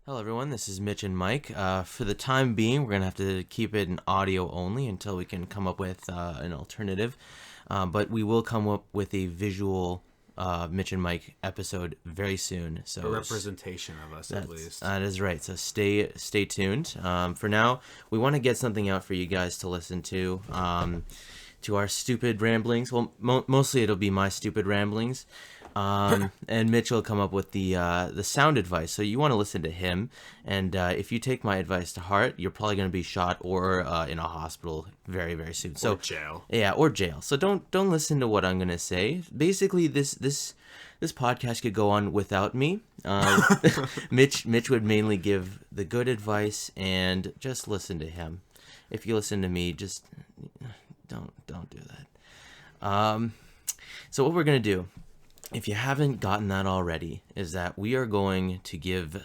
Hello, everyone. This is Mitch and Mike. For the time being, we're going to have to keep it in audio only until we can come up with an alternative. But we will come up with a visual Mitch and Mike episode very soon. So a representation of us, at least. That is right. So stay tuned. For now, we want to get something out for you guys to listen to our stupid ramblings. Well, mostly it'll be my stupid ramblings. And Mitch will come up with the sound advice. So you want to listen to him, and if you take my advice to heart, you're probably going to be shot or in a hospital very, very soon. So or jail. Yeah, or jail. So don't listen to what I'm going to say. Basically, this podcast could go on without me. Mitch would mainly give the good advice, and just listen to him. If you listen to me, just don't do that. So what we're going to do, if you haven't gotten that already, is that we are going to give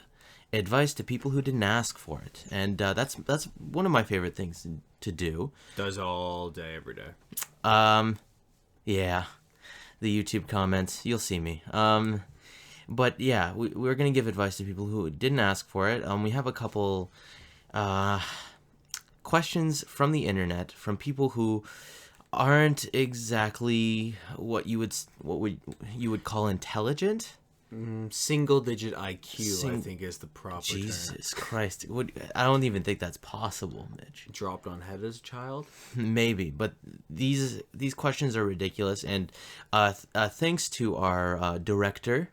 advice to people who didn't ask for it. And that's one of my favorite things to do. Does all day, every day. Yeah. The YouTube comments, you'll see me. But yeah, we're going to give advice to people who didn't ask for it. We have a couple questions from the internet, from people who aren't exactly what you would call intelligent. Single digit IQ, I think, is the proper term. Jesus Christ. I don't even think that's possible, Mitch. Dropped on head as a child? Maybe, but these questions are ridiculous, and thanks to our director,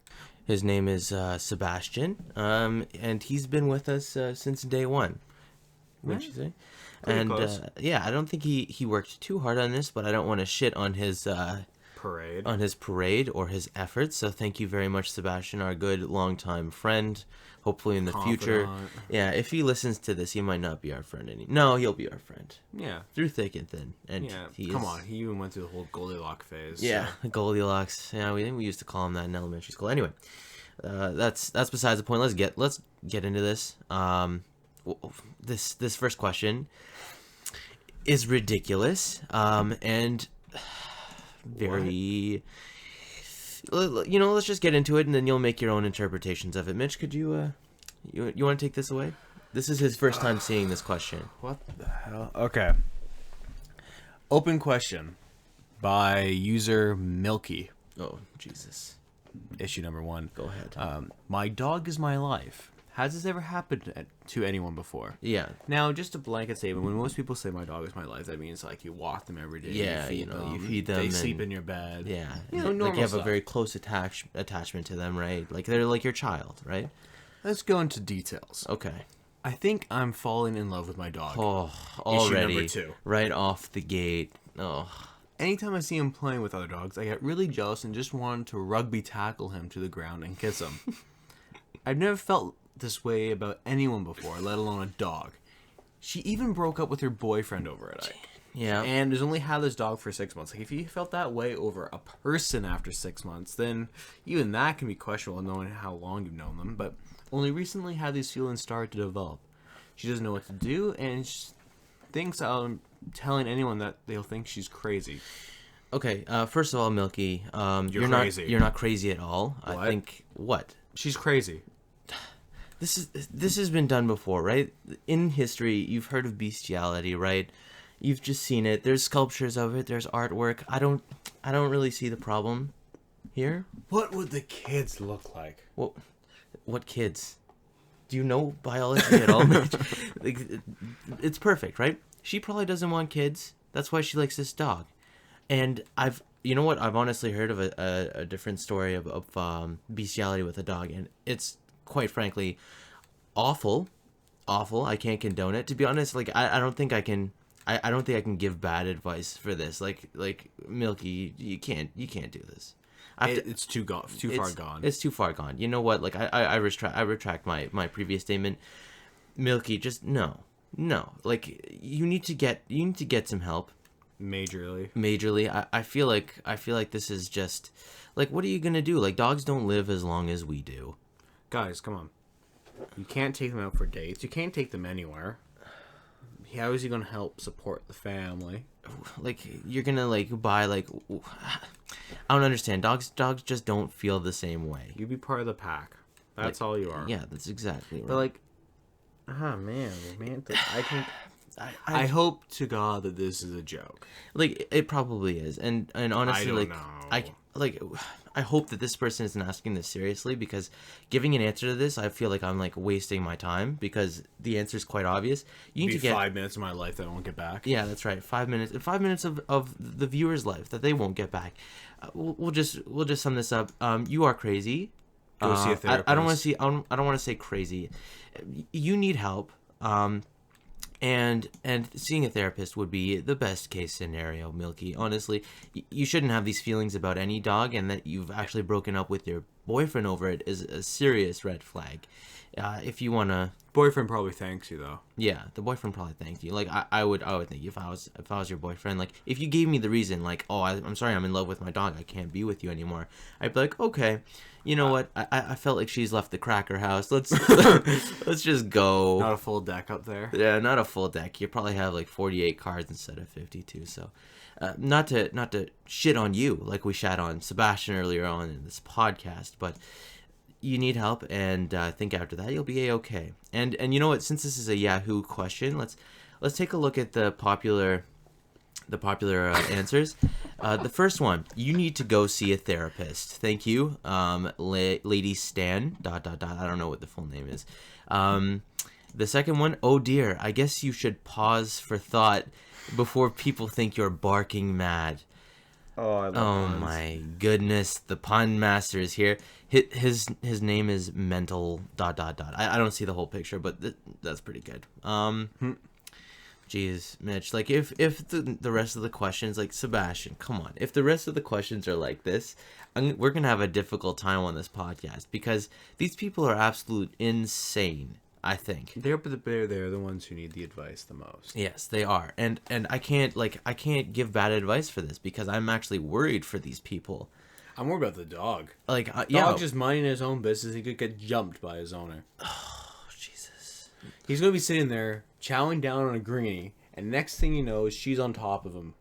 his name is Sebastian, and he's been with us since day one. What'd you say? And yeah, I don't think he worked too hard on this, but I don't want to shit on his parade or his efforts. So thank you very much, Sebastian, our good longtime friend. Hopefully in the future, yeah, if he listens to this, he might not be our friend anymore. No, he'll be our friend. Yeah, through thick and thin. And yeah, he even went through the whole Goldilocks phase. Yeah, so. Goldilocks. Yeah, we used to call him that in elementary school. Anyway, that's besides the point. Let's get into this. This first question is ridiculous, and very, let's just get into it, and then you'll make your own interpretations of it. Mitch, could you want to take this away? This is his first time seeing this question. What the hell? Okay. Open question by user Milky. Oh, Jesus. Issue number 1. Go ahead. My dog is my life. Has this ever happened to anyone before? Yeah. Now, just a blanket statement, when most people say my dog is my life, that means like you walk them every day. Yeah, you feed them. They sleep in your bed. Yeah. Like you have a very close attachment to them, right? Like they're like your child, right? Let's go into details. Okay. I think I'm falling in love with my dog. Oh, already. Issue number 2. Right off the gate. Oh. Anytime I see him playing with other dogs, I get really jealous and just want to rugby tackle him to the ground and kiss him. I've never felt this way about anyone before, let alone a dog. She even broke up with her boyfriend over it. Yeah. And has only had this dog for 6 months. Like, if you felt that way over a person after 6 months, then even that can be questionable, knowing how long you've known them. But only recently had these feelings started to develop. She doesn't know what to do, and she thinks I'm telling anyone that they'll think she's crazy. Okay, first of all, Milky, you're crazy. You're not crazy at all. What? I think what? She's crazy. This has been done before, right? In history, you've heard of bestiality, right? You've just seen it. There's sculptures of it. There's artwork. I don't really see the problem here. What would the kids look like? What kids? Do you know biology at all? Like, it's perfect, right? She probably doesn't want kids. That's why she likes this dog. And I've honestly heard of a different story of bestiality with a dog, and it's quite frankly awful. I can't condone it. To be honest, like I don't think I can give bad advice for this. Like Milky, you can't do this. It's too far gone. It's too far gone. You know what? Like I retract my previous statement. Milky, just no. Like you need to get some help. Majorly. I feel like this is just like, what are you gonna do? Like, dogs don't live as long as we do. Guys, come on. You can't take them out for dates. You can't take them anywhere. How is he gonna help support the family? Like, you're gonna like buy like, I don't understand. Dogs just don't feel the same way. You be part of the pack. That's all you are. Yeah, that's exactly right. But like, man, romantic. I hope to God that this is a joke. Like, it probably is, and honestly, I don't know. I hope that this person isn't asking this seriously, because giving an answer to this, I feel like I'm like wasting my time, because the answer is quite obvious. You need to get 5 minutes of my life that I won't get back. Yeah, that's right. 5 minutes. 5 minutes of the viewer's life that they won't get back. We'll just sum this up. You are crazy. Go see a therapist. I don't want to see. I don't want to say crazy. You need help. And seeing a therapist would be the best case scenario, Milky. Honestly, you shouldn't have these feelings about any dog, and that you've actually broken up with your boyfriend over it is a serious red flag. If you wanna, Boyfriend probably thanks you though. yeah, the boyfriend probably thanked you. Like I would think if I was your boyfriend, like if you gave me the reason, like, oh, I'm sorry, I'm in love with my dog, I can't be with you anymore, I'd be like, okay, you know what, I felt like she's left the cracker house. Let's let's just go. Not a full deck up there. Yeah, not a full deck. You probably have like 48 cards instead of 52. So, not to shit on you like we shat on Sebastian earlier on in this podcast, but you need help, and I think after that you'll be a-okay. And you know what? Since this is a Yahoo question, let's take a look at the popular answers. The first one: you need to go see a therapist. Thank you, Lady Stan. ... I don't know what the full name is. The second one: oh dear, I guess you should pause for thought before people think you're barking mad. Oh, I love puns. My goodness, the pun master is here. His name is mental ... I don't see the whole picture, but that's pretty good. Jeez, Mitch, like if the rest of the questions, like Sebastian, come on, if the rest of the questions are like this, we're gonna have a difficult time on this podcast, because these people are absolute insane. I think They're the ones who need the advice the most. yes, they are, and I can't give bad advice for this, because I'm actually worried for these people. I'm worried about the dog. Like, Dog just minding his own business. He could get jumped by his owner. Oh, Jesus. He's gonna be sitting there chowing down on a greenie, and next thing you know, she's on top of him.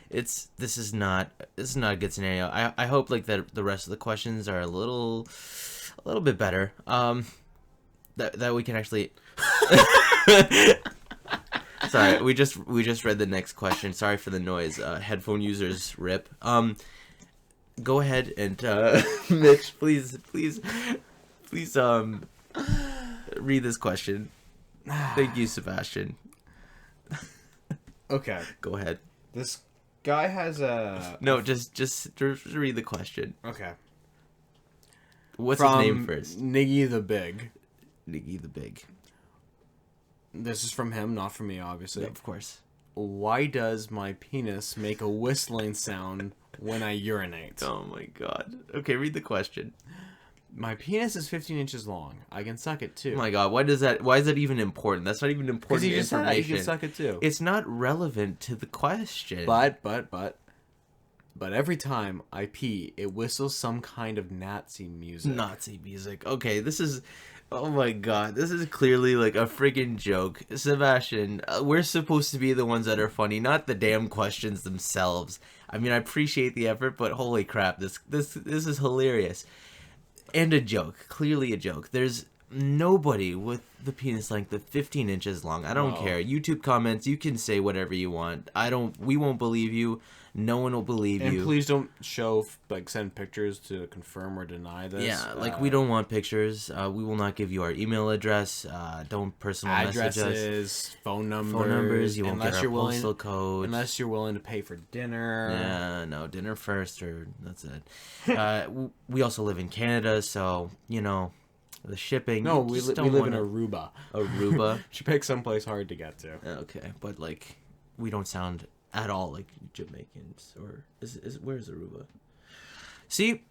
This is not a good scenario. I hope like that the rest of the questions are a little bit better. That we can actually. Sorry, we just read the next question. Sorry for the noise. Headphone users rip. Go ahead and Mitch, please read this question. Thank you, Sebastian. Okay. Go ahead. This guy has a... No, just read the question. Okay. What's From his name first? Niggy the Big. Niggy the Big. This is from him, not from me, obviously. Yeah, of course. Why does my penis make a whistling sound when I urinate? Oh my god. Okay, read the question. My penis is 15 inches long. I can suck it too. Oh my god, why is that even important? That's not even important Because you just said information. you can suck it too. It's not relevant to the question. But every time I pee, it whistles some kind of Nazi music. Nazi music. Okay, this is... Oh my god, this is clearly like a friggin' joke. Sebastian, we're supposed to be the ones that are funny, not the damn questions themselves. I mean, I appreciate the effort, but holy crap, this is hilarious. And a joke. Clearly a joke. There's nobody with the penis length of 15 inches long. I don't care. YouTube comments, you can say whatever you want. We won't believe you. No one will believe you. And please don't send pictures to confirm or deny this. Yeah, we don't want pictures. We will not give you our email address. Don't personal message us. Phone numbers. You won't get our postal code. Unless you're willing to pay for dinner. Yeah, no, dinner first, or that's it. We also live in Canada, so, the shipping. No, we live in Aruba. Aruba? She picked someplace hard to get to. Okay, but, we don't sound at all like Jamaicans, or where's Aruba? See,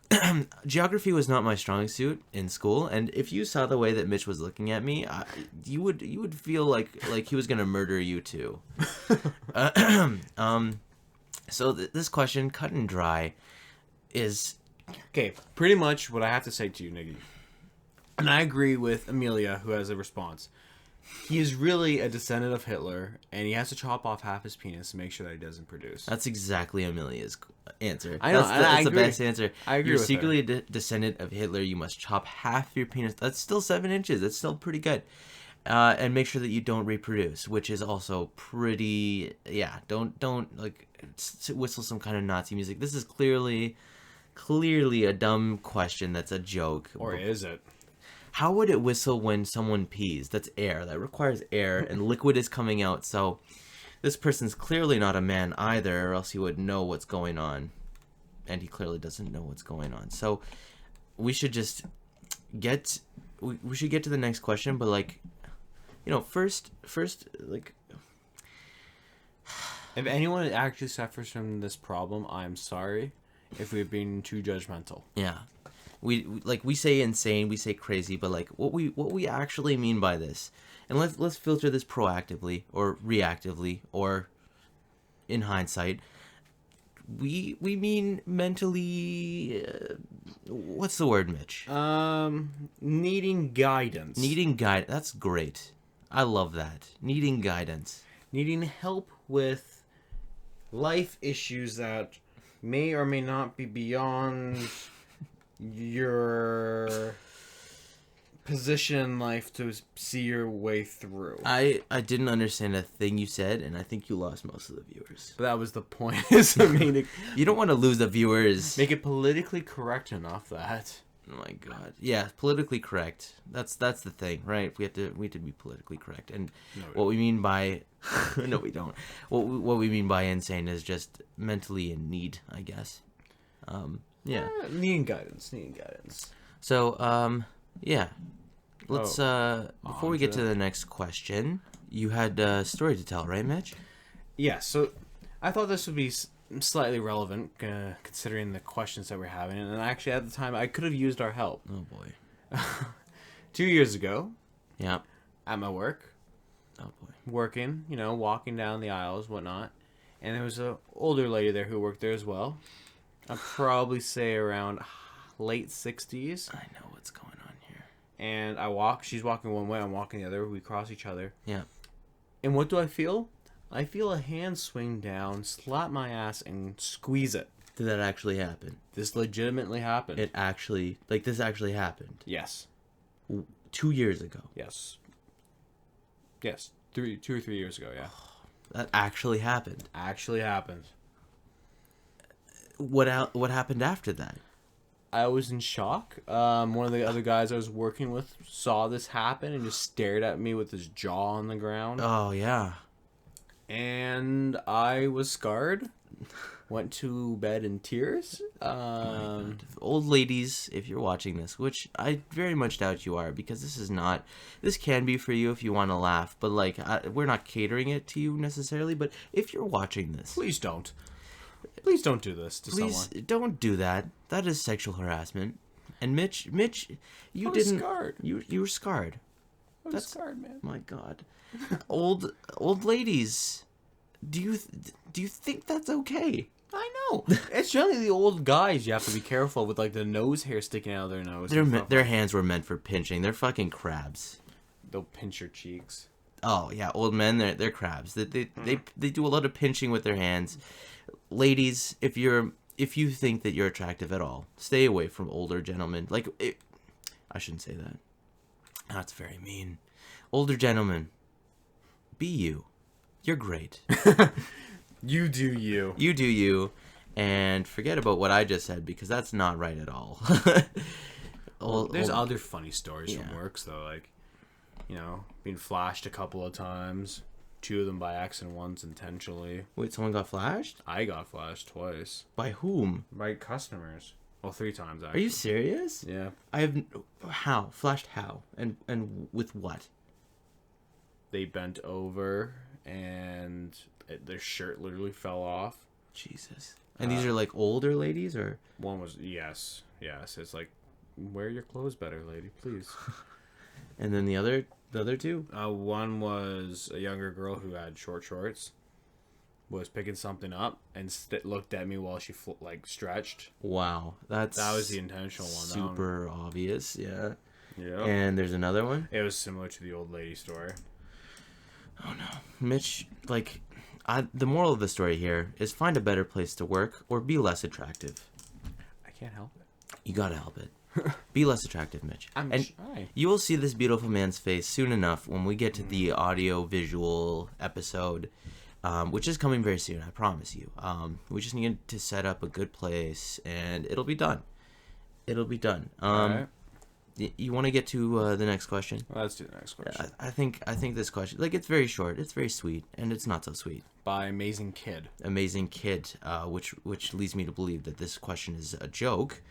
geography was not my strong suit in school, and if you saw the way that Mitch was looking at me, you would feel like he was gonna murder you too. So this question, cut and dry, is okay. Pretty much what I have to say to you, Niggy, and I agree with Amelia, who has a response. he is really a descendant of Hitler, and he has to chop off half his penis to make sure that he doesn't produce. That's exactly Amelia's answer. I know, That's the best answer. I agree You're with secretly a descendant of Hitler. You must chop half your penis. That's still 7 inches. That's still pretty good. And make sure that you don't reproduce, which is also pretty. Yeah, don't like whistle some kind of Nazi music. This is clearly a dumb question. That's a joke. Or is it? How would it whistle when someone pees? That's air. That requires air, and liquid is coming out. So this person's clearly not a man either, or else he would know what's going on. And he clearly doesn't know what's going on. So we should just get... We should get to the next question, but, like, you know, first, like... If anyone actually suffers from this problem, I'm sorry if we've been too judgmental. Yeah. We say insane, we say crazy, but like what we actually mean by this, and let's filter this proactively or reactively or in hindsight. We mean mentally. What's the word, Mitch? Needing guidance. Needing guidance. That's great. I love that. Needing guidance. Needing help with life issues that may or may not be beyond your position in life to see your way through. I didn't understand a thing you said, and I think you lost most of the viewers. But that was the point. Is I mean, you don't want to lose the viewers. Make it politically correct enough that. Oh my god. Yeah, politically correct. That's the thing, right? We have to be politically correct. And what we mean by no, we don't. What we mean by insane is just mentally in need, I guess. Yeah. Needing guidance. So, yeah. Let's before we get to the next question, you had a story to tell, right, Mitch? Yeah, so I thought this would be slightly relevant considering the questions that we're having, and actually at the time I could have used our help. Oh boy. 2 years ago. Yeah. At my work. Oh boy. Working, walking down the aisles, whatnot, and there was an older lady there who worked there as well. I'd probably say around late 60s. I know what's going on here. And she's walking one way, I'm walking the other, we cross each other. Yeah. And what do I feel? I feel a hand swing down, slap my ass, and squeeze it. Did that actually happen? This legitimately happened. This actually happened? Yes. 2 years ago? Yes. Yes. 2 or 3 years ago, yeah. That actually happened? Actually happened. What happened after that? I was in shock. One of the other guys I was working with saw this happen and just stared at me with his jaw on the ground. Oh, yeah. And I was scarred. Went to bed in tears. Old ladies, if you're watching this, which I very much doubt you are, because this can be for you if you want to laugh, but like we're not catering it to you necessarily. But if you're watching this, please don't do this to someone. Please don't do that. That is sexual harassment. And Mitch, you didn't. Scarred. You were scarred. I was scarred, man. My God, old ladies. Do you think that's okay? I know. It's generally the old guys you have to be careful with, like the nose hair sticking out of their nose. Their hands were meant for pinching. They're fucking crabs. They'll pinch your cheeks. Oh yeah, old men. They're crabs. They do a lot of pinching with their hands. Ladies, if you think that you're attractive at all, stay away from older gentlemen. I shouldn't say that. That's very mean. Older gentlemen, be you. You're great. You do you. You do you. And forget about what I just said, because that's not right at all. There's other funny stories from works, though. Like, being flashed a couple of times. 2 of them by accident, once intentionally. Wait, someone got flashed? I got flashed twice. By whom? By customers. Well, 3 times, actually. Are you serious? Yeah. How? Flashed how? And with what? They bent over and their shirt literally fell off. Jesus. And these are like older ladies, or? One was, yes. It's like, wear your clothes better, lady, please. And then the other 2? One was a younger girl who had short shorts, was picking something up, and looked at me while she stretched. Wow. That was the intentional one. Super obvious, yeah. Yeah. And there's another one? It was similar to the old lady story. Oh no, Mitch. Like, the moral of the story here is find a better place to work or be less attractive. I can't help it. You gotta help it. Be less attractive, Mitch. I'm and shy. you will see this beautiful man's face soon enough when we get to the audio-visual episode, which is coming very soon, I promise you. We just need to set up a good place, and it'll be done. It'll be done. Alright. You want to get to the next question? Well, let's do the next question. I think this question, like, it's very short, it's very sweet, and it's not so sweet. By Amazing Kid. Amazing Kid, which leads me to believe that this question is a joke.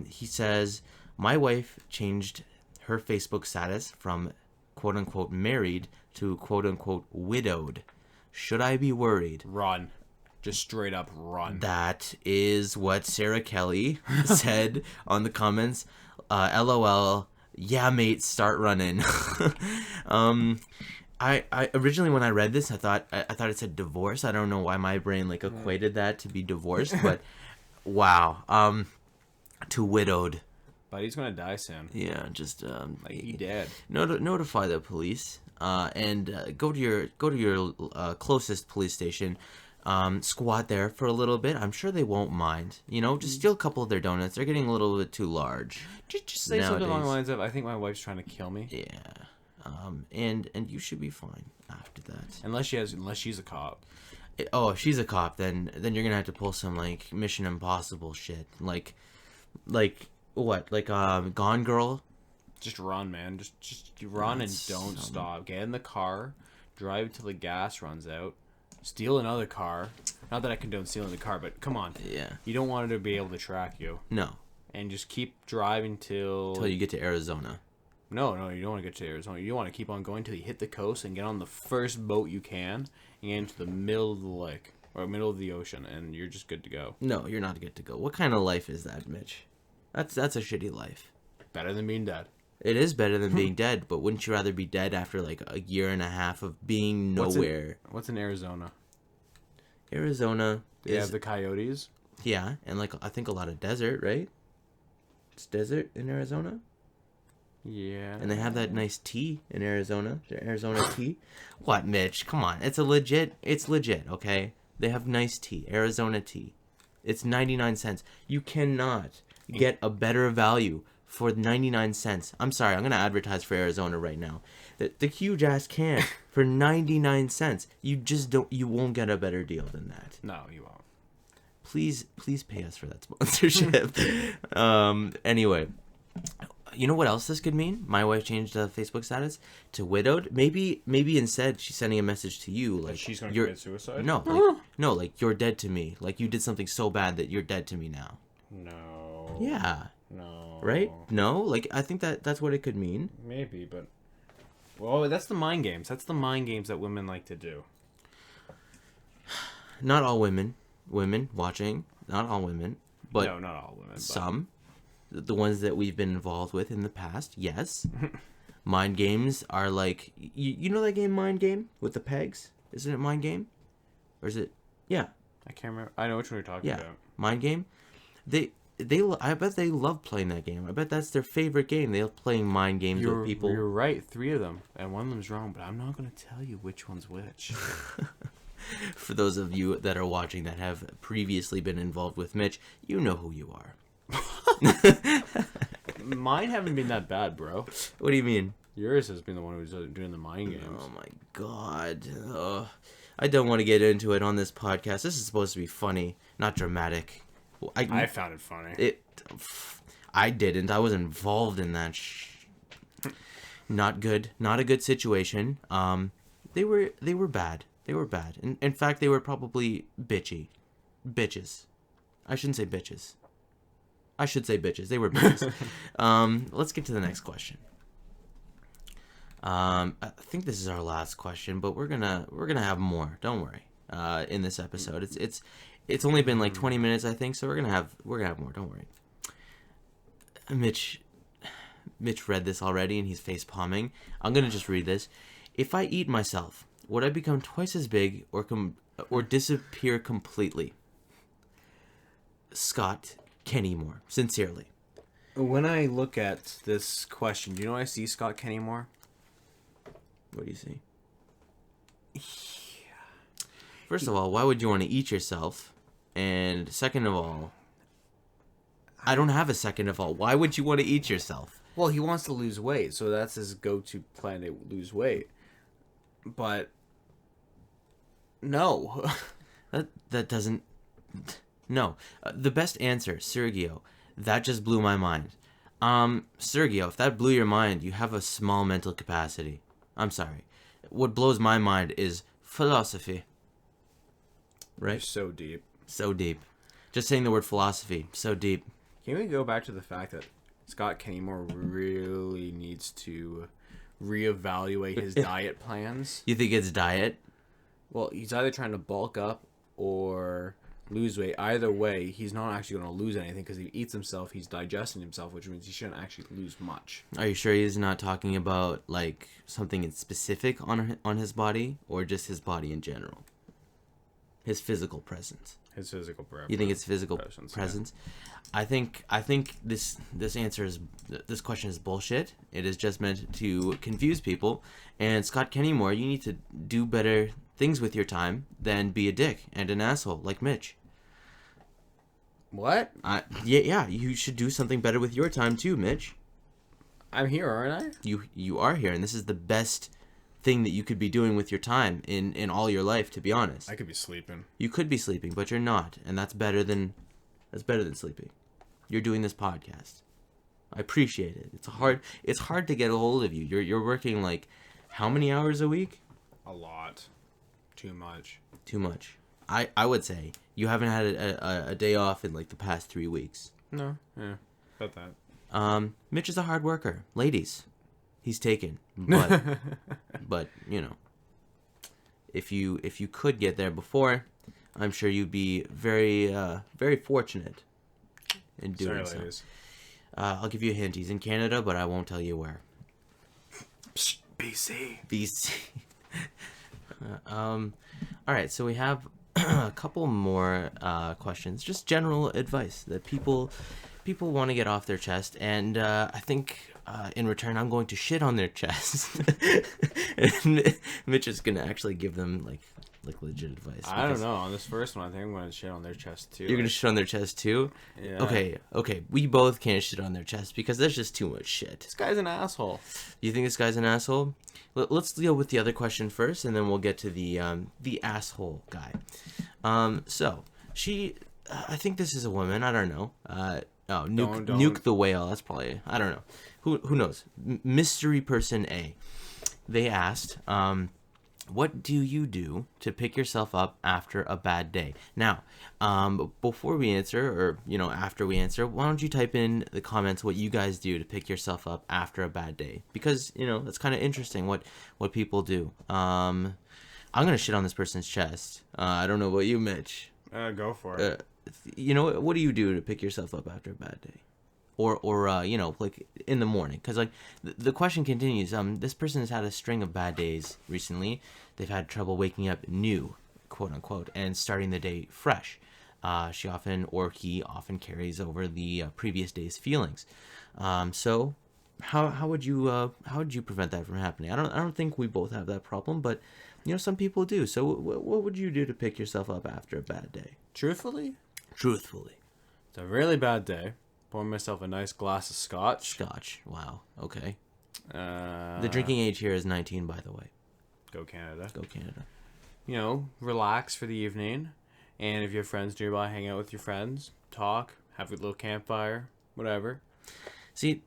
He says, my wife changed her Facebook status from quote-unquote married to quote-unquote widowed. Should I be worried? Run. Just straight up run. That is what Sarah Kelly said on the comments. LOL, yeah mate, start running. I originally, when I read this, I thought it said divorce. I don't know why my brain like equated that to be divorced, but wow. To widowed. But he's gonna die soon. Yeah, just Like he dead. notify the police. And go to your closest police station. Squat there for a little bit. I'm sure they won't mind. You know, just steal a couple of their donuts. They're getting a little bit too large. Just say something along the lines of, I think my wife's trying to kill me. Yeah. And you should be fine after that. Unless she's a cop. If she's a cop, then you're gonna have to pull some like Mission Impossible shit. Like what? Like Gone Girl. Just run, man. Just run and don't stop. Get in the car, drive till the gas runs out, steal another car. Not that I condone stealing the car, but come on. Yeah. You don't want it to be able to track you. No. And just keep driving till you get to Arizona. No, you don't want to get to Arizona. You want to keep on going till you hit the coast and get on the first boat you can and get into the middle of the lake or middle of the ocean, and you're just good to go. No, you're not good to go. What kind of life is that, Mitch? That's a shitty life. Better than being dead. It is better than being dead, but wouldn't you rather be dead after like a year and a half of being nowhere? What's in Arizona? Arizona They have the coyotes. Yeah, and like I think a lot of desert, right? It's desert in Arizona. Yeah. And they have that nice tea in Arizona. Their Arizona tea. What, Mitch? Come on. It's legit, okay? They have nice tea. Arizona tea. It's 99 cents. You cannot get a better value for 99 cents. I'm sorry. I'm going to advertise for Arizona right now. The huge ass can for 99 cents. You won't get a better deal than that. No, you won't. Please pay us for that sponsorship. Anyway, you know what else this could mean? My wife changed the Facebook status to widowed. Maybe instead she's sending a message to you like she's gonna commit suicide. No, like you're dead to me. Like you did something so bad that you're dead to me now. No. Yeah. No. Right? No, like I think that's what it could mean. Maybe, but well, that's the mind games. That's the mind games that women like to do. Not all women watching. Not all women, but no, not all women. Some. The ones that we've been involved with in the past, yes. Mind games are like, you know that game Mind Game with the pegs? Isn't it Mind Game? Or is it? Yeah. I can't remember. I know which one you're talking about. Mind Game. I bet they love playing that game. I bet that's their favorite game. They love playing mind games with people. You're right. 3 of them, and one of them's wrong. But I'm not going to tell you which one's which. For those of you that are watching that have previously been involved with Mitch, you know who you are. Mine haven't been that bad, bro. What do you mean? Yours has been the one who's doing the mind games. Oh my god. I don't want to get into it on this podcast. This is supposed to be funny, not dramatic. I found it funny. I didn't. I was involved in that. Not good. Not a good situation. They were bad. They were bad. In fact, they were probably bitches. I shouldn't say bitches. I should say bitches. They were bitches. Let's get to the next question. I think this is our last question, but we're gonna have more. Don't worry. In this episode, it's only been like 20 minutes, I think, so we're gonna have more. Don't worry. Mitch read this already, and he's face palming. I'm gonna just read this. If I eat myself, would I become twice as big or disappear completely? Scott Kennymore, sincerely. When I look at this question, do you know I see Scott Kennymore? What do you see? First of all, why would you want to eat yourself? And second of all, I don't have a second of all. Why would you want to eat yourself? Well, he wants to lose weight, so that's his go-to plan to lose weight. But no. That doesn't... No. The best answer, Sergio, that just blew my mind. Sergio, if that blew your mind, you have a small mental capacity. I'm sorry. What blows my mind is philosophy. Right? You're so deep. So deep. Just saying the word philosophy, so deep. Can we go back to the fact that Scott Kennymore really needs to reevaluate his diet plans? You think it's diet? Well, he's either trying to bulk up or lose weight. Either way, he's not actually going to lose anything because he eats himself, he's digesting himself, which means he shouldn't actually lose much. Are you sure he's not talking about like something in specific on his body, or just his body in general? His physical presence. His physical presence. You think it's physical presence? Yeah. I think this question is bullshit. It is just meant to confuse people. And Scott Kennymore, you need to do better things with your time than be a dick and an asshole like Mitch. What? Yeah, you should do something better with your time too, Mitch. I'm here, aren't I? You are here, and this is the best thing that you could be doing with your time in all your life, to be honest. I could be sleeping. You could be sleeping, but you're not, and that's better than sleeping. You're doing this podcast. I appreciate it. It's hard to get a hold of you. You're working like how many hours a week? A lot. Too much. Too much. I would say you haven't had a day off in like the past 3 weeks. No. Yeah. About that. Mitch is a hard worker. Ladies, he's taken. But but if you could get there before, I'm sure you'd be very very fortunate in doing so. Ladies. I'll give you a hint. He's in Canada, but I won't tell you where. Psst, BC. BC. All right, so we have a couple more questions. Just general advice that people want to get off their chest, and I think in return I'm going to shit on their chest. And Mitch is going to actually give them like legit advice. I don't know. On this first one, I think I'm going to shit on their chest too. You're going to shit on their chest too? Yeah. Okay. We both can't shit on their chest because there's just too much shit. This guy's an asshole. You think this guy's an asshole? Let's deal with the other question first, and then we'll get to the asshole guy. So she, I think this is a woman. I don't know. Nuke the whale. That's probably, I don't know. Who knows? Mystery person A. They asked, what do you do to pick yourself up after a bad day? Now, before we answer, or after we answer, why don't you type in the comments what you guys do to pick yourself up after a bad day? Because that's kind of interesting what people do. I'm gonna shit on this person's chest. I don't know about you, Mitch. Go for it. What do you do to pick yourself up after a bad day? Or like in the morning, because like the question continues. This person has had a string of bad days recently. They've had trouble waking up new, quote unquote, and starting the day fresh. He often carries over the previous day's feelings. So how would you prevent that from happening? I don't think we both have that problem, but some people do. So what would you do to pick yourself up after a bad day? Truthfully, it's a really bad day. Pour myself a nice glass of scotch. Wow. Okay. The drinking age here is 19, by the way. Go Canada. Relax for the evening. And if you have friends nearby, hang out with your friends. Talk. Have a little campfire. Whatever. See,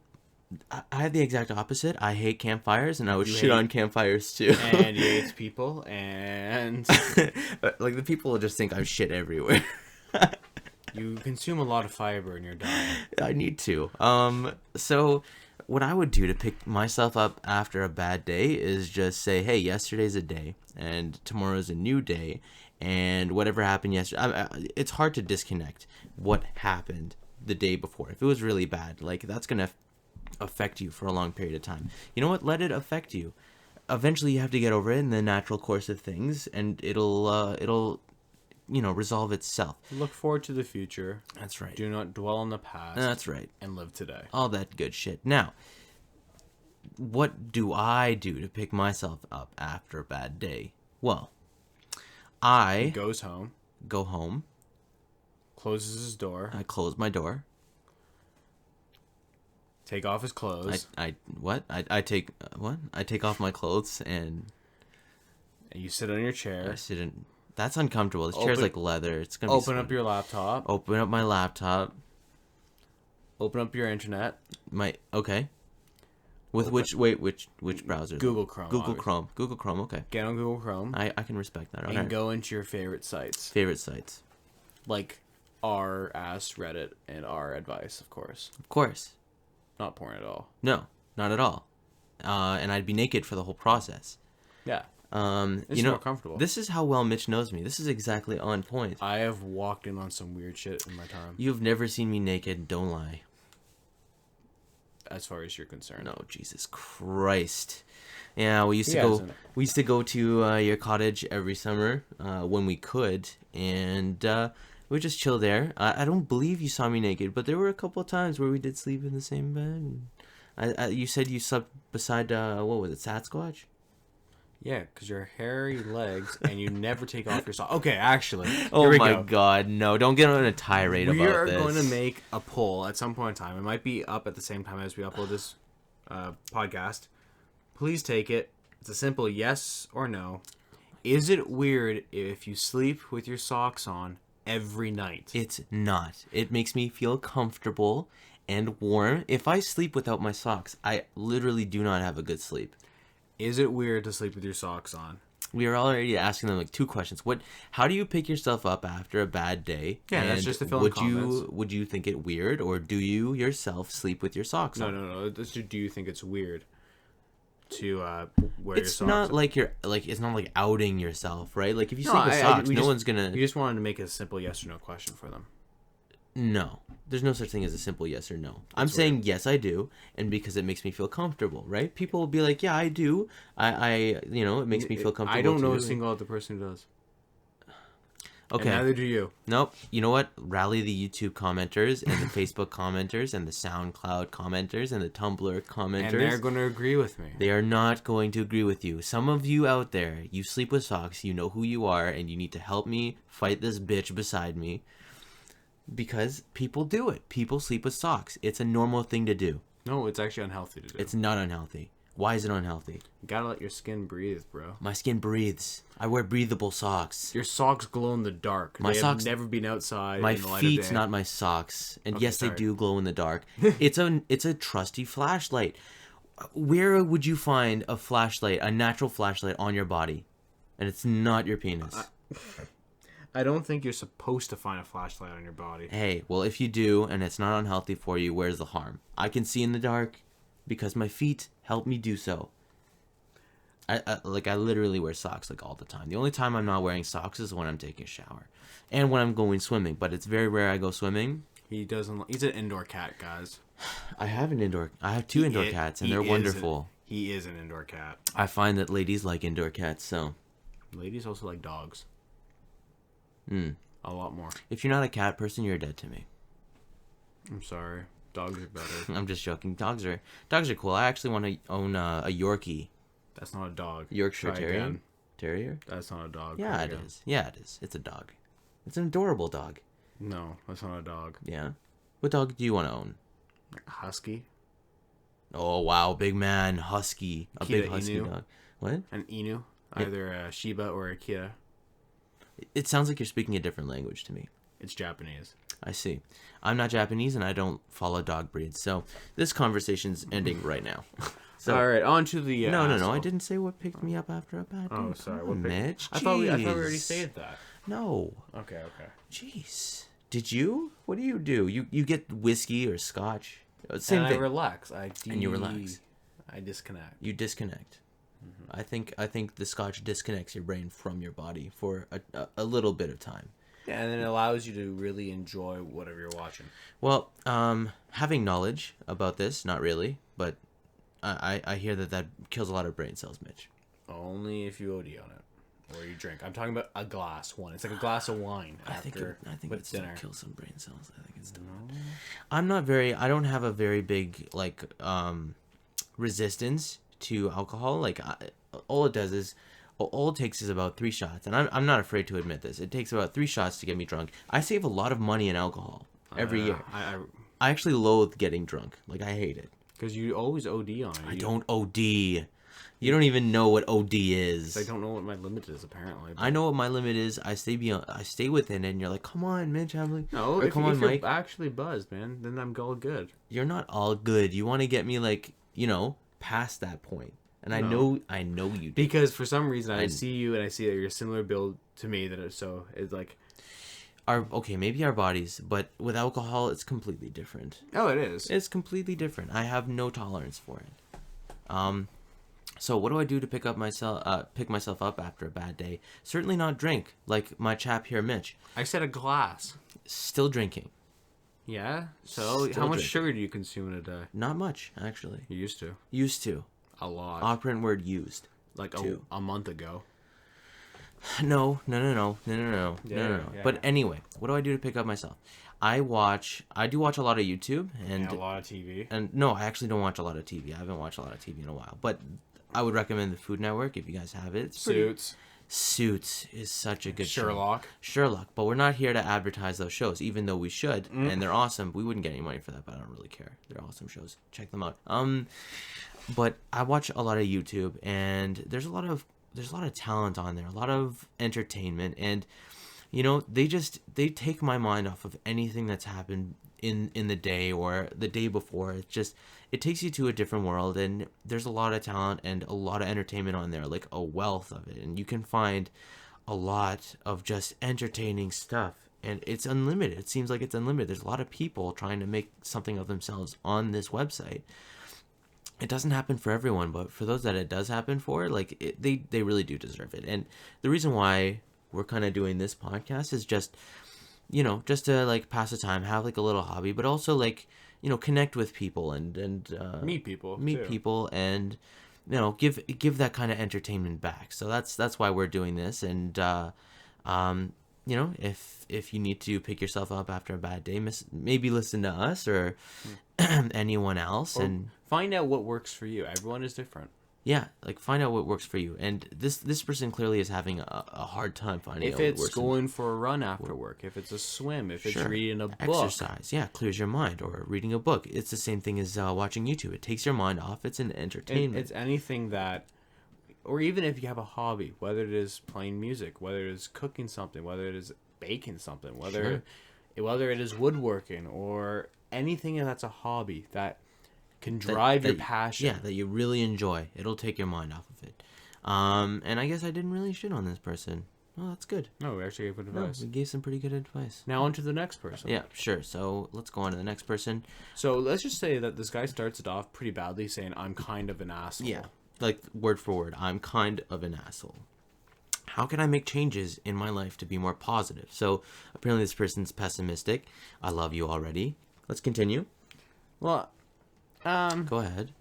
I had the exact opposite. I hate campfires, and I would shit on campfires, too. And he hates people, and... like, the people will just think I'm shit everywhere. You consume a lot of fiber in your diet. I need to. So what I would do to pick myself up after a bad day is just say, hey, yesterday's a day and tomorrow's a new day, and whatever happened yesterday, it's hard to disconnect what happened the day before. If it was really bad, like that's going to affect you for a long period of time. You know what? Let it affect you. Eventually you have to get over it in the natural course of things, and it'll resolve itself. Look forward to the future. That's right. Do not dwell on the past. That's right. And live today. All that good shit. Now, what do I do to pick myself up after a bad day? Well, He I goes home, go home. closes his door, I close my door. take off his clothes, I take what? I take off my clothes and and you sit on your chair. I sit in. That's uncomfortable. This chair's like leather. It's gonna be Open up your laptop. Open up my laptop. Open up your internet. Okay. With which browser? Google Chrome. Google obviously. Chrome. Google Chrome. Okay. Get on Google Chrome. I can respect that. And go into your favorite sites. Favorite sites. Like r Ask Reddit and r Advice, of course. Of course. Not porn at all. No, not at all. And I'd be naked for the whole process. Yeah. It's more comfortable. This is how well Mitch knows me. This is exactly on point. I have walked in on some weird shit in my time. You've never seen me naked. Don't lie. As far as you're concerned. No, Jesus Christ. Yeah, we used to go to your cottage every summer when we could, and we would just chill there. I don't believe you saw me naked, but there were a couple of times where we did sleep in the same bed. You said you slept beside what was it, Sasquatch? Yeah, because your hairy legs and you never take off your socks. Okay, actually. Oh my God, no! Don't get on a tirade about this. We are going to make a poll at some point in time. It might be up at the same time as we upload this podcast. Please take it. It's a simple yes or no. Is it weird if you sleep with your socks on every night? It's not. It makes me feel comfortable and warm. If I sleep without my socks, I literally do not have a good sleep. Is it weird to sleep with your socks on? We are already asking them like two questions. How do you pick yourself up after a bad day? Yeah, and that's just to fill in comments. Would you think it weird, or do you yourself sleep with your socks on? No. Do you think it's weird to wear your socks? It's not like it's not like outing yourself, right? Like if you sleep with socks, one's gonna. You just wanted to make a simple yes or no question for them. No, there's no such thing as a simple yes or no. I'm saying yes, I do, and because it makes me feel comfortable, right? People will be like, yeah, I do. It makes me feel comfortable. I don't know a single other person who does. Okay. And neither do you. Nope. You know what? Rally the YouTube commenters and the Facebook commenters and the Soundcloud commenters and the Tumblr commenters. And they're going to agree with me. They are not going to agree with you. Some of you out there, you sleep with socks, you know who you are, and you need to help me fight this bitch beside me. Because people do it. People sleep with socks. It's a normal thing to do. No, it's actually unhealthy to do. It's not unhealthy. Why is it unhealthy? You gotta let your skin breathe, bro. My skin breathes. I wear breathable socks. Your socks glow in the dark. My socks have never been outside. My in the light of feet's day. not my socks. And yes, sorry. they do glow in the dark. It's a trusty flashlight. Where would you find a flashlight, a natural flashlight on your body? And it's not your penis. I don't think you're supposed to find a flashlight on your body. Hey, well, if you do, and it's not unhealthy for you, where's the harm? I can see in the dark because my feet help me do so. I literally wear socks like all the time. The only time I'm not wearing socks is when I'm taking a shower and when I'm going swimming. But it's very rare I go swimming. He's an indoor cat, guys. I have two indoor cats, and they're wonderful. He is an indoor cat. I find that ladies like indoor cats, so. Ladies also like dogs. A lot more. If you're not a cat person, you're dead to me. I'm sorry. Dogs are better. I'm just joking. Dogs are cool. I actually want to own a Yorkie. That's not a dog. Yorkshire Terrier. Terrier? That's not a dog. Yeah, it is. Yeah, it is. It's a dog. It's an adorable dog. No, that's not a dog. Yeah. What dog do you want to own? A husky. Oh wow, big man, husky, a big husky Inu. dog. What? An Inu, either a Shiba or a Akita. It sounds like you're speaking a different language to me. It's Japanese. I see. I'm not Japanese and I don't follow dog breeds, so this conversation's ending right now. So, all right, on to the. No. I didn't say what picked me up after a bad day. Oh, sorry. What Mitch? I thought we already stated that. No. Okay. Jeez. Did you? What do? You get whiskey or scotch? Same and thing. I relax. And you relax. I disconnect. You disconnect. Mm-hmm. I think the scotch disconnects your brain from your body for a little bit of time. Yeah, and then it allows you to really enjoy whatever you're watching. Well, having knowledge about this, not really, but I hear that kills a lot of brain cells, Mitch. Only if you OD on it. Or you drink. I'm talking about a glass one. It's like a glass of wine after I think it's dinner. Kill some brain cells. I think it's still. I don't have a very big resistance to alcohol. Like all it does is All it takes is about 3 shots, and I'm not afraid to admit this. It takes about 3 shots to get me drunk. I save a lot of money in alcohol every year. I actually loathe getting drunk. Like, I hate it. Because you always OD on it. I don't OD. You don't even know what OD is. I don't know what my limit is, apparently. I know what my limit is. I stay within it, and you're like, come on, Mitch. I'm like, no, or, if, come if on, you're Mike. actually buzzed, man, then I'm all good. You're not all good. You want to get me, like, past that point. And I know you do. Because for some reason I see you and I see that you're a similar build to me, so it's like maybe our bodies, but with alcohol it's completely different. Oh, it is. It's completely different. I have no tolerance for it. So what do I do to pick myself up after a bad day? Certainly not drink, like my chap here, Mitch. I said a glass. Still drinking. Yeah? So how much sugar do you consume in a day? Not much, actually. You used to. Used to. A lot. Operant word used. Like a month ago. No. Yeah. But anyway, what do I do to pick up myself? I do watch a lot of YouTube and a lot of TV. And no, I actually don't watch a lot of TV. I haven't watched a lot of TV in a while. But I would recommend the Food Network if you guys have it. Suits is such a good show. Sherlock. But we're not here to advertise those shows, even though we should, and they're awesome. We wouldn't get any money for that, but I don't really care. They're awesome shows. Check them out. But I watch a lot of YouTube, and there's a lot of talent on there, a lot of entertainment, and they take my mind off of anything that's happened in the day or the day before. It takes you to a different world, and there's a lot of talent and a lot of entertainment on there, like a wealth of it, and you can find a lot of just entertaining stuff, and it's unlimited. It seems like it's unlimited. There's a lot of people trying to make something of themselves on this website. It doesn't happen for everyone, but for those that it does happen for, they really do deserve it. And the reason why we're kind of doing this podcast is just to like pass the time, have like a little hobby, but also like connect with people and meet people and give that kind of entertainment back. So that's why we're doing this. And if you need to pick yourself up after a bad day, maybe listen to us or anyone else, and find out what works for you. Everyone is different. Yeah, like find out what works for you. And this person clearly is having a hard time finding out what works. If it's going for a run after work, if it's a swim, if it's reading a book. Exercise, yeah, clears your mind, or reading a book. It's the same thing as watching YouTube. It takes your mind off. It's an entertainment. It's anything that, or even if you have a hobby, whether it is playing music, whether it is cooking something, whether it is baking something, whether it is woodworking, or anything that's a hobby that can drive your passion. Yeah, that you really enjoy. It'll take your mind off of it. And I guess I didn't really shit on this person. Oh, that's good. No, we actually gave good advice. We gave some pretty good advice. Now on to the next person. Yeah, sure. So let's go on to the next person. So let's just say that this guy starts it off pretty badly, saying, "I'm kind of an asshole." Yeah, like word for word. I'm kind of an asshole. How can I make changes in my life to be more positive? So apparently this person's pessimistic. I love you already. Let's continue. Well, go ahead.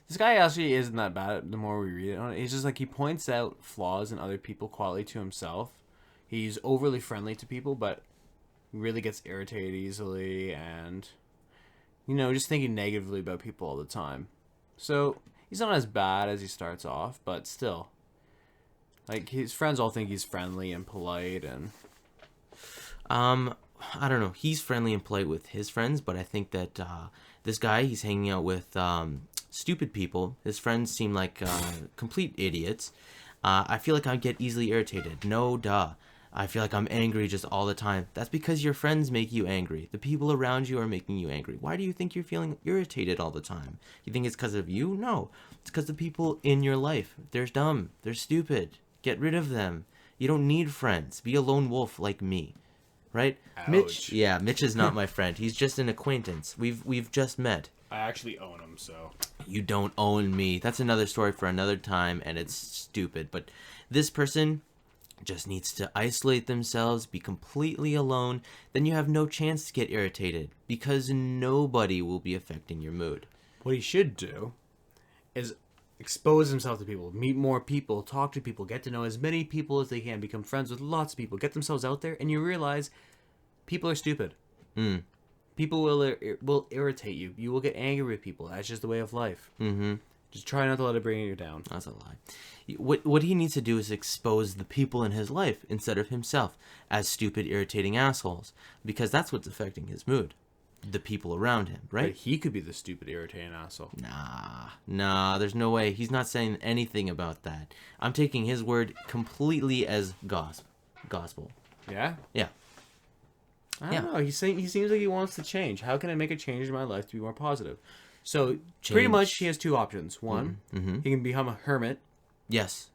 This guy actually isn't that bad the more we read it. He's just like, he points out flaws in other people, quality to himself. He's overly friendly to people, but really gets irritated easily and, just thinking negatively about people all the time. So he's not as bad as he starts off, but still. Like, his friends all think he's friendly and polite and... I don't know. He's friendly and polite with his friends, but I think that this guy, he's hanging out with stupid people. His friends seem like complete idiots. I feel like I get easily irritated. No, duh. I feel like I'm angry just all the time. That's because your friends make you angry. The people around you are making you angry. Why do you think you're feeling irritated all the time? You think it's because of you? No. It's because the people in your life, they're dumb. They're stupid. Get rid of them. You don't need friends. Be a lone wolf like me. Right? Ouch. Mitch is not my friend. He's just an acquaintance. We've just met. I actually own him, so... You don't own me. That's another story for another time, and it's stupid. But this person just needs to isolate themselves, be completely alone. Then you have no chance to get irritated, because nobody will be affecting your mood. What he should do is expose himself to people, meet more people, talk to people, get to know as many people as they can, become friends with lots of people, get themselves out there, and you realize people are stupid. People will irritate you. You will get angry with people. That's just the way of life. Mm-hmm. Just try not to let it bring you down. That's a lie. What he needs to do is expose the people in his life instead of himself as stupid, irritating assholes, because that's what's affecting his mood. The people around him, right? But he could be the stupid, irritating asshole. Nah, there's no way. He's not saying anything about that. I'm taking his word completely as gospel. Yeah? Yeah. I don't know. He seems like he wants to change. How can I make a change in my life to be more positive? So, pretty much he has two options. One, he can become a hermit. Yes.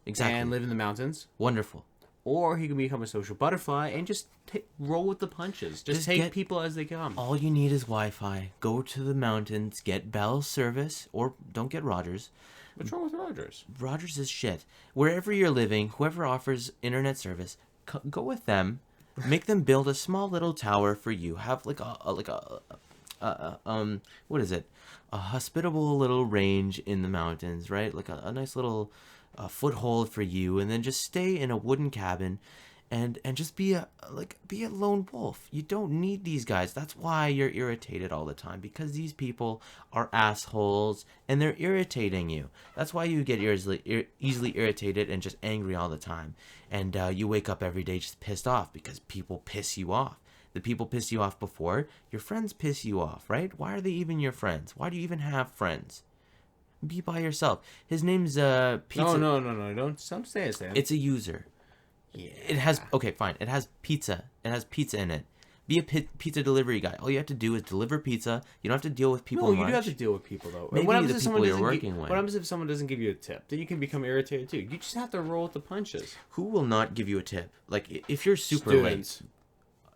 Exactly. And live in the mountains. Wonderful. Or he can become a social butterfly and just roll with the punches. Just take people as they come. All you need is Wi-Fi. Go to the mountains, get Bell service, or don't get Rogers. What's wrong with Rogers? Rogers is shit. Wherever you're living, whoever offers internet service, go with them. Make them build a small little tower for you. Have what is it? A hospitable little range in the mountains, right? Like a nice little foothold for you, and then just stay in a wooden cabin and just be a lone wolf. You don't need these guys. That's why you're irritated all the time, because these people are assholes and they're irritating you. That's why you get easily irritated and just angry all the time. And you wake up every day just pissed off because people piss you off. The people piss you off before. Your friends piss you off, right? Why are they even your friends? Why do you even have friends? Be by yourself. His name's Pizza. No. Don't say his name. It's a user. Yeah. It has fine. It has pizza. It has pizza in it. Be a pizza delivery guy. All you have to do is deliver pizza. You don't have to deal with people. No, you do have to deal with people though. Maybe what happens the if people you're working with. What happens if someone doesn't give you a tip? Then you can become irritated too. You just have to roll with the punches. Who will not give you a tip? Like if you're super late.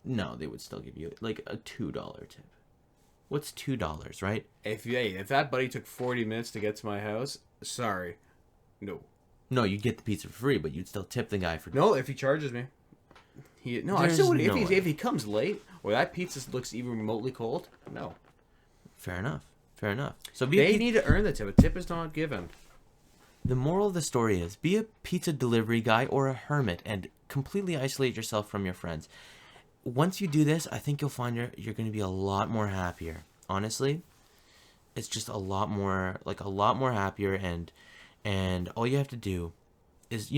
No, they would still give you like a $2 tip. What's $2, right? If that buddy took 40 minutes to get to my house, sorry, no. No, you'd get the pizza for free, but you'd still tip the guy for. No, if he charges me. I still would. If he comes late or that pizza looks even remotely cold, no. Fair enough. So they need to earn the tip. A tip is not given. The moral of the story is: be a pizza delivery guy or a hermit, and completely isolate yourself from your friends. Once you do this, I think you'll find you're going to be a lot more happier. Honestly, it's just a lot more happier, and all you have to do is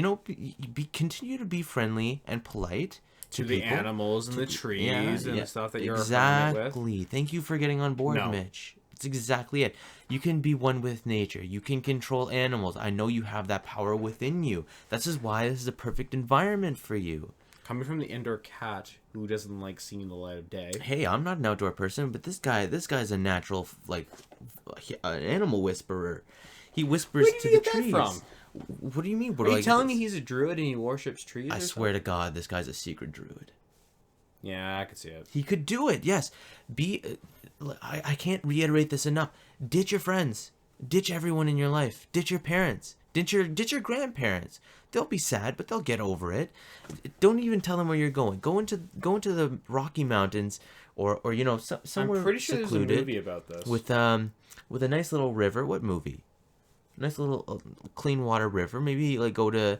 continue to be friendly and polite to the people, animals and the trees and the stuff that you're exactly. Thank you for getting on board, Mitch. It's exactly it. You can be one with nature. You can control animals. I know you have that power within you. This is why this is a perfect environment for you. Coming from the indoor cat who doesn't like seeing the light of day. Hey, I'm not an outdoor person, but this guy's a natural, an animal whisperer. He whispers to the trees. Where did you get that from? What do you mean? Are you telling me he's a druid and he worships trees? I swear to God, this guy's a secret druid. Yeah, I could see it. He could do it, yes. I can't reiterate this enough. Ditch your friends. Ditch everyone in your life. Ditch your parents. Ditch your grandparents. They'll be sad, but they'll get over it. Don't even tell them where you're going. Go into the Rocky Mountains or somewhere I'm pretty sure secluded there's a movie about this. with a nice little river. What movie? Nice little clean water river. Maybe go to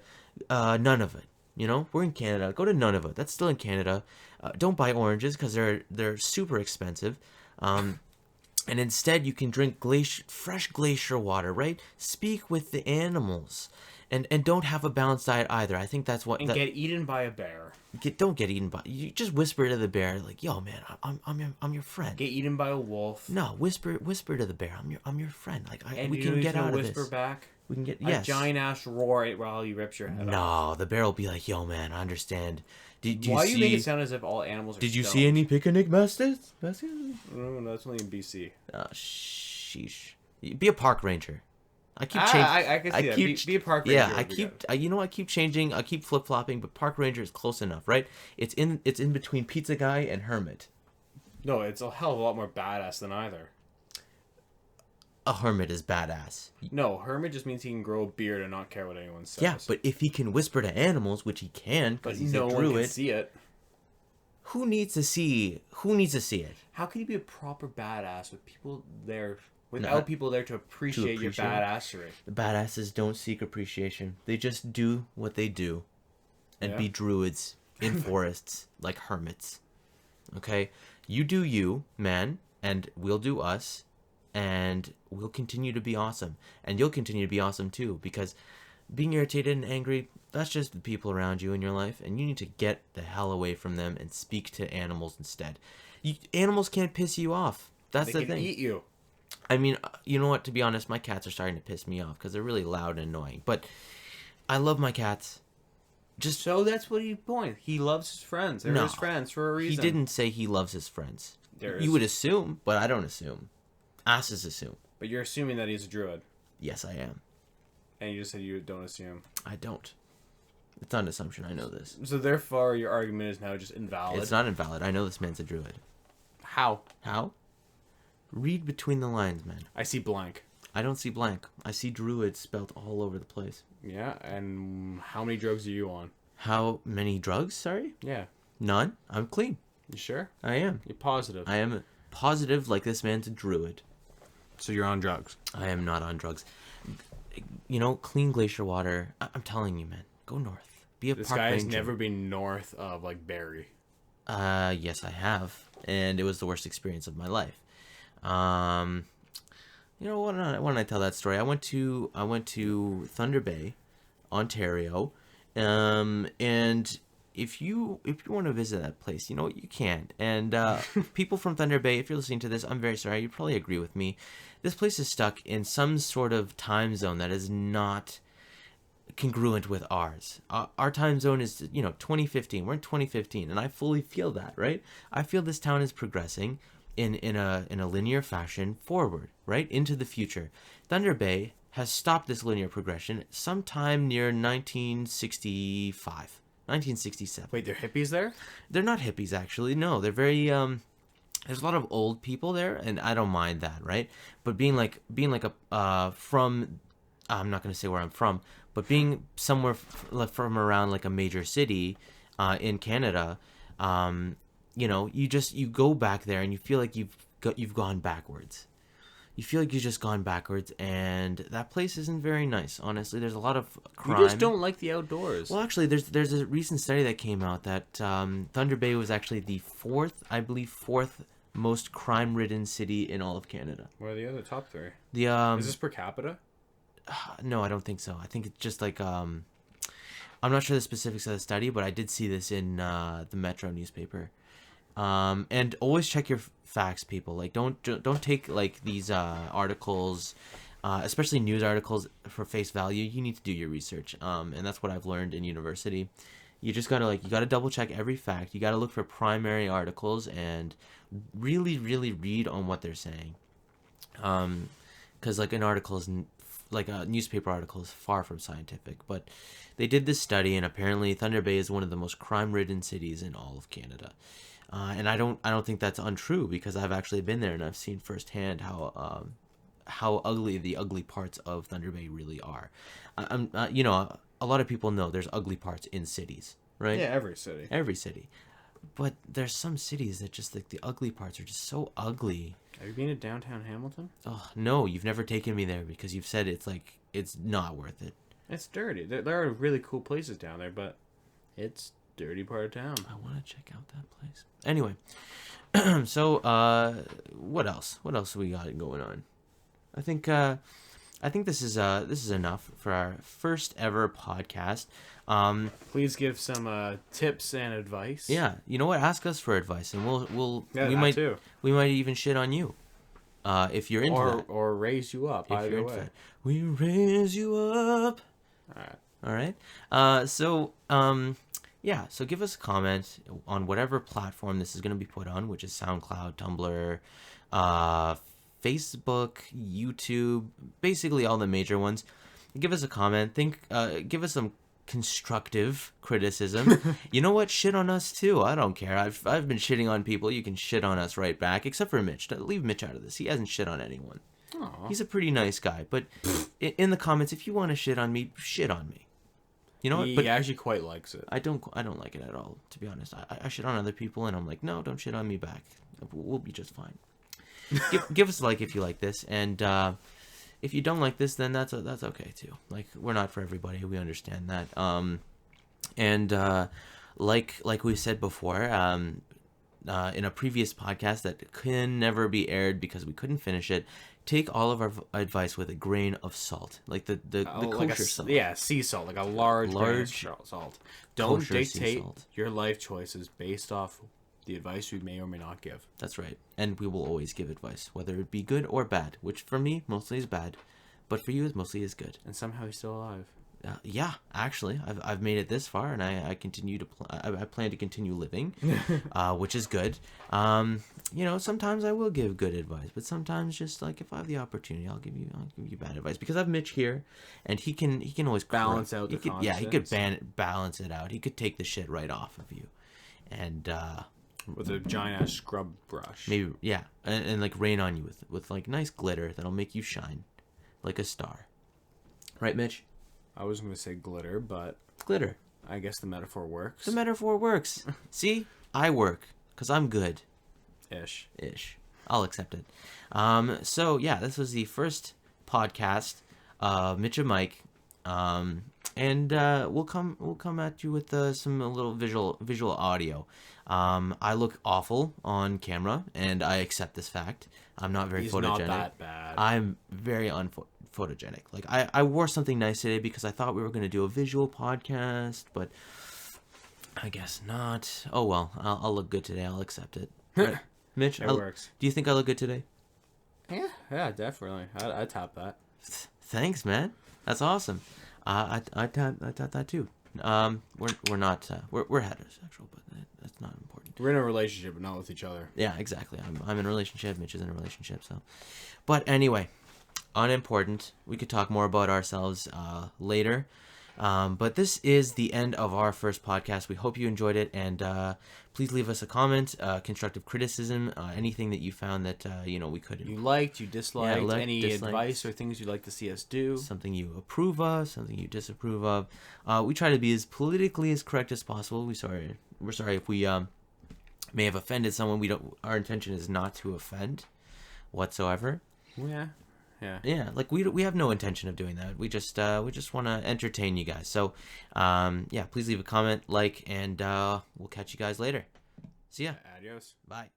Nunavut. We're in Canada. Go to Nunavut. That's still in Canada. Don't buy oranges because they're super expensive. And instead you can drink fresh glacier water, right? Speak with the animals. And don't have a balanced diet either. I think that's what. Get eaten by a bear. Don't get eaten by. You just whisper to the bear like, "Yo, man, I'm your friend." Get eaten by a wolf. No, whisper to the bear. I'm your friend. We can get out of this. Whisper back. We can get a giant ass roar while he rips your head off. No, the bear will be like, "Yo, man, I understand." Why do you make it sound as if all animals are Did you see any picnic baskets? No, that's only in BC. Sheesh. Be a park ranger. I keep changing. I can see that. Be a park ranger. Yeah, I keep changing. I keep flip flopping, but park ranger is close enough, right? It's in between pizza guy and hermit. No, it's a hell of a lot more badass than either. A hermit is badass. No, hermit just means he can grow a beard and not care what anyone says. Yeah, but if he can whisper to animals, which he can, because he's a druid, one can see it. Who needs to see it? How can you be a proper badass with people there? Without people there to appreciate your badassery. The badasses don't seek appreciation. They just do what they do. And be druids in forests like hermits. Okay? You do you, man, and we'll do us. and we'll continue to be awesome. And you'll continue to be awesome too, because being irritated and angry, that's just the people around you in your life, and you need to get the hell away from them and speak to animals instead. Animals can't piss you off. That's the thing. They can eat you. I mean, you know what? To be honest, my cats are starting to piss me off because they're really loud and annoying. But I love my cats. So that's what he points. He loves his friends. They're his friends for a reason. He didn't say he loves his friends. You would assume, but I don't assume. Asses assume. But you're assuming that he's a druid. Yes, I am. And you just said you don't assume. I don't. It's not an assumption. I know this. So therefore, your argument is now just invalid. It's not invalid. I know this man's a druid. How? Read between the lines, man. I see blank. I don't see blank. I see druid spelt all over the place. Yeah, and how many drugs are you on? How many drugs? Sorry? Yeah. None. I'm clean. You sure? I am. You're positive. I am positive like this man's a druid. So you're on drugs? I am not on drugs. You know, clean glacier water. I'm telling you, man. Go north. Be a This park guy has ranger. never been north of, like, Barrie. Yes, I have. And it was the worst experience of my life. You know, why don't I tell that story? I went to Thunder Bay, Ontario, and if you want to visit that place, you know, you can. And people from Thunder Bay, if you're listening to this, I'm very sorry. You probably agree with me. This place is stuck in some sort of time zone that is not congruent with ours. Our time zone is, 2015. We're in 2015, and I fully feel that, right? I feel this town is progressing in a linear fashion forward, right, into the future. Thunder Bay has stopped this linear progression sometime near 1965, 1967. Wait, they're hippies there? They're not hippies, actually. No, they're very there's a lot of old people there, and I don't mind that, right? But being like a from, I'm not going to say where I'm from, but being somewhere from around like a major city in Canada, you go back there and you feel like you've gone backwards. You feel like you've just gone backwards, and that place isn't very nice, honestly. There's a lot of crime. You just don't like the outdoors. Well, actually, there's a recent study that came out that Thunder Bay was actually the fourth most crime-ridden city in all of Canada. What are the other top three? Is this per capita? No, I don't think so. I think it's just like I'm not sure the specifics of the study, but I did see this in the Metro newspaper. And always check your facts, people. Like, don't take like these articles, especially news articles, for face value. You need to do your research. And that's what I've learned in university. You just gotta double check every fact. You gotta look for primary articles and really, really read on what they're saying. Because like an article is like a newspaper article is far from scientific, but they did this study, and apparently Thunder Bay is one of the most crime-ridden cities in all of Canada. And I don't think that's untrue, because I've actually been there and I've seen firsthand how ugly the ugly parts of Thunder Bay really are. A lot of people know there's ugly parts in cities, right? Yeah, every city. But there's some cities that just like the ugly parts are just so ugly. Have you been to downtown Hamilton? Oh no, you've never taken me there because you've said it's not worth it. It's dirty. There are really cool places down there, but it's dirty part of town. I want to check out that place. Anyway, so what else? What else we got going on? I think this is enough for our first ever podcast. Please give some tips and advice. Yeah, you know what? Ask us for advice, and we might even shit on you, if you're into that. Or raise you up. If you're into that. We raise you up. All right. Yeah, so give us a comment on whatever platform this is going to be put on, which is SoundCloud, Tumblr, Facebook, YouTube, basically all the major ones. Give us a comment. Give us some constructive criticism. You know what? Shit on us too. I don't care. I've been shitting on people. You can shit on us right back, except for Mitch. Leave Mitch out of this. He hasn't shit on anyone. Aww. He's a pretty nice guy. But in the comments, if you want to shit on me, shit on me. You know what? He actually quite likes it. I don't like it at all, to be honest. I shit on other people, and I'm like, no, don't shit on me back. We'll be just fine. Give us a like if you like this, and if you don't like this, then that's okay too. Like, we're not for everybody. We understand that. Like we said before, in a previous podcast that can never be aired because we couldn't finish it, take all of our advice with a grain of salt, like the kosher salt. Yeah, sea salt, like a large grain of salt. Don't kosher sea dictate salt. your life choices based off the advice we may or may not give. That's right. And we will always give advice, whether it be good or bad, which for me mostly is bad, but for you is mostly is good. And somehow he's still alive. Yeah, actually, I've made it this far, and I continue to I plan to continue living, which is good. Sometimes I will give good advice, but sometimes just like if I have the opportunity, I'll give you bad advice because I have Mitch here, and he can always balance out the concepts. Yeah, he could balance it out. He could take the shit right off of you, and with a giant ass scrub brush. Maybe and like rain on you with like nice glitter that'll make you shine like a star. Right, Mitch? I was going to say glitter, but glitter. I guess the metaphor works. The metaphor works. See? I work because I'm good. Ish. I'll accept it. So yeah, this was the first podcast, Mitch and Mike. And we'll come at you with some a little visual audio. I look awful on camera, and I accept this fact. I'm not very photogenic. He's not that bad. I'm very photogenic. Like I wore something nice today because I thought we were going to do a visual podcast, but I guess not. Oh well, I'll look good today. I'll accept it. Right. Mitch, it works. Do you think I look good today? Yeah, definitely. I tap that. Thanks, man. That's awesome. I tap that too. We're not we're heterosexual, but that's not important. We're in a relationship, but not with each other. Yeah, exactly. I'm in a relationship. Mitch is in a relationship. So, but anyway, unimportant. We could talk more about ourselves later. But this is the end of our first podcast. We hope you enjoyed it, and please leave us a comment, constructive criticism, anything that you found that we couldn't. You liked, you disliked, any advice or things you'd like to see us do. Something you approve of, something you disapprove of. We try to be as politically as correct as possible. We're sorry if we may have offended someone. Our intention is not to offend whatsoever. Yeah, like we have no intention of doing that. We just want to entertain you guys. So, please leave a comment, and we'll catch you guys later. See ya. Adios. Bye.